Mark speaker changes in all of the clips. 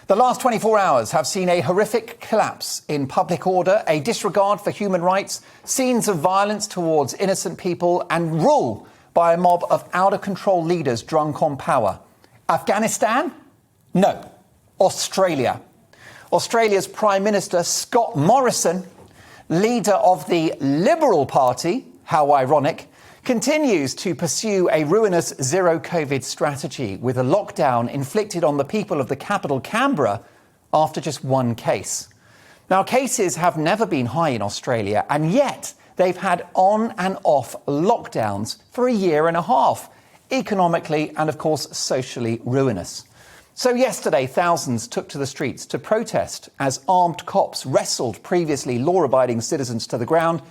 Speaker 1: The last 24 hours have seen a horrific collapse in public order, a disregard for human rights, scenes of violence towards innocent people, and rule by a mob of out-of-control leaders drunk on power. Afghanistan? No. Australia. Australia's Prime Minister, Scott Morrison, leader of the Liberal Party, how ironic, continues to pursue a ruinous zero-COVID strategy with a lockdown inflicted on the people of the capital, Canberra, after just one case. Now, cases have never been high in Australia, and yet they've had on and off lockdowns for a year and a half, economically and, of course, socially ruinous. So yesterday, thousands took to the streets to protest as armed cops wrestled previously law-abiding citizens to the ground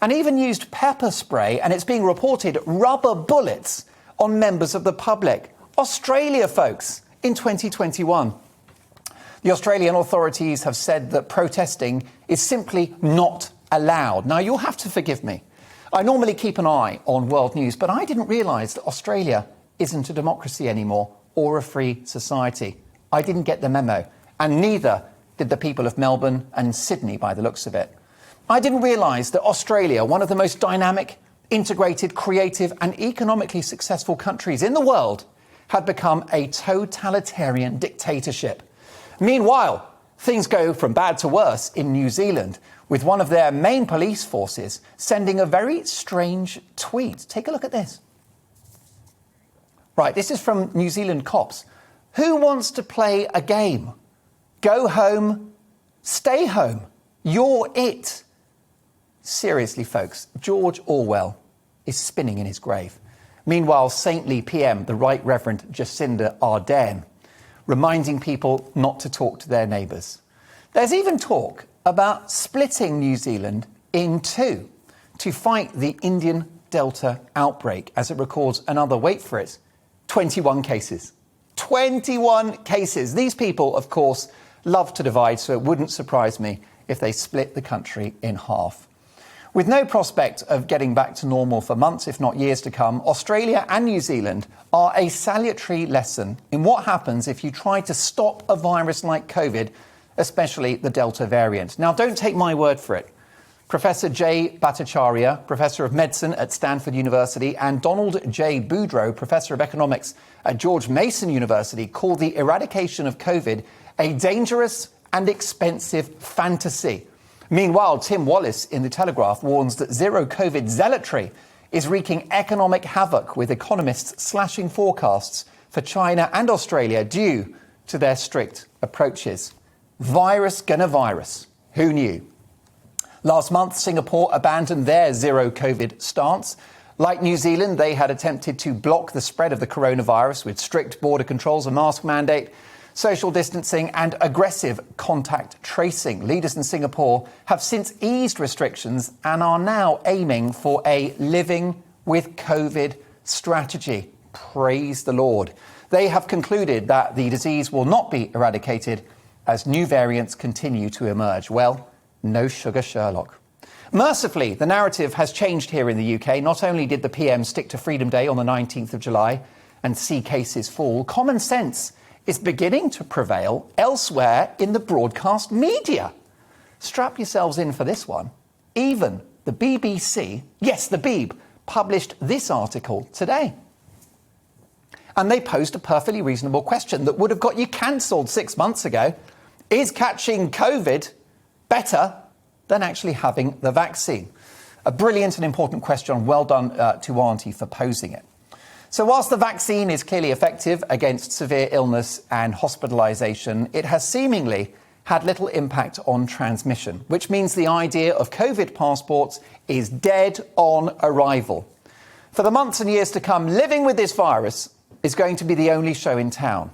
Speaker 1: and even used pepper spray, and it's being reported rubber bullets on members of the public. Australia, folks, in 2021. The Australian authorities have said that protesting is simply not allowed. Now, you'll have to forgive me. I normally keep an eye on world news, but I didn't realise that Australia isn't a democracy anymore or a free society. I didn't get the memo, and neither did the people of Melbourne and Sydney by the looks of it. I didn't realise that Australia, one of the most dynamic, integrated, creative and economically successful countries in the world, had become a totalitarian dictatorship. Meanwhile, things go from bad to worse in New Zealand, with one of their main police forces sending a very strange tweet. Take a look at this. Right, this is from New Zealand cops. Who wants to play a game? Go home, stay home. You're it. Seriously, folks, George Orwell is spinning in his grave. Meanwhile, saintly PM, the Right Reverend Jacinda Ardern, reminding people not to talk to their neighbours. There's even talk about splitting New Zealand in two to fight the Indian Delta outbreak as it records another, wait for it, 21 cases. 21 cases. These people, of course, love to divide, so it wouldn't surprise me if they split the country in half. With no prospect of getting back to normal for months, if not years to come, Australia and New Zealand are a salutary lesson in what happens if you try to stop a virus like COVID, especially the Delta variant. Now, don't take my word for it. Professor Jay Bhattacharya, Professor of Medicine at Stanford University, and Donald J. Boudreau, Professor of Economics at George Mason University, call the eradication of COVID a dangerous and expensive fantasy. Meanwhile, Tim Wallace in The Telegraph warns that zero-COVID zealotry is wreaking economic havoc, with economists slashing forecasts for China and Australia due to their strict approaches. Virus gonna virus. Who knew? Last month, Singapore abandoned their zero-COVID stance. Like New Zealand, they had attempted to block the spread of the coronavirus with strict border controls, a mask mandate, social distancing and aggressive contact tracing. Leaders in Singapore have since eased restrictions and are now aiming for a living with COVID strategy. Praise the Lord. They have concluded that the disease will not be eradicated as new variants continue to emerge. Well, no sugar Sherlock. Mercifully, the narrative has changed here in the UK. Not only did the PM stick to Freedom Day on the 19th of July and see cases fall, common sense is beginning to prevail elsewhere in the broadcast media. Strap yourselves in for this one. Even the BBC, yes, the Beeb, published this article today. And they posed a perfectly reasonable question that would have got you cancelled 6 months ago. Is catching COVID better than actually having the vaccine? A brilliant and important question. Well done to Auntie for posing it. So whilst the vaccine is clearly effective against severe illness and hospitalisation, it has seemingly had little impact on transmission, which means the idea of COVID passports is dead on arrival. For the months and years to come, living with this virus is going to be the only show in town.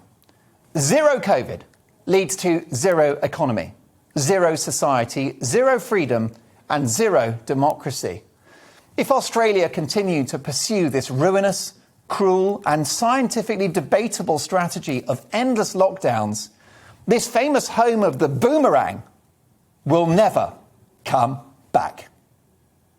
Speaker 1: Zero COVID leads to zero economy, zero society, zero freedom and zero democracy. If Australia continued to pursue this ruinous, cruel and scientifically debatable strategy of endless lockdowns, this famous home of the boomerang will never come back.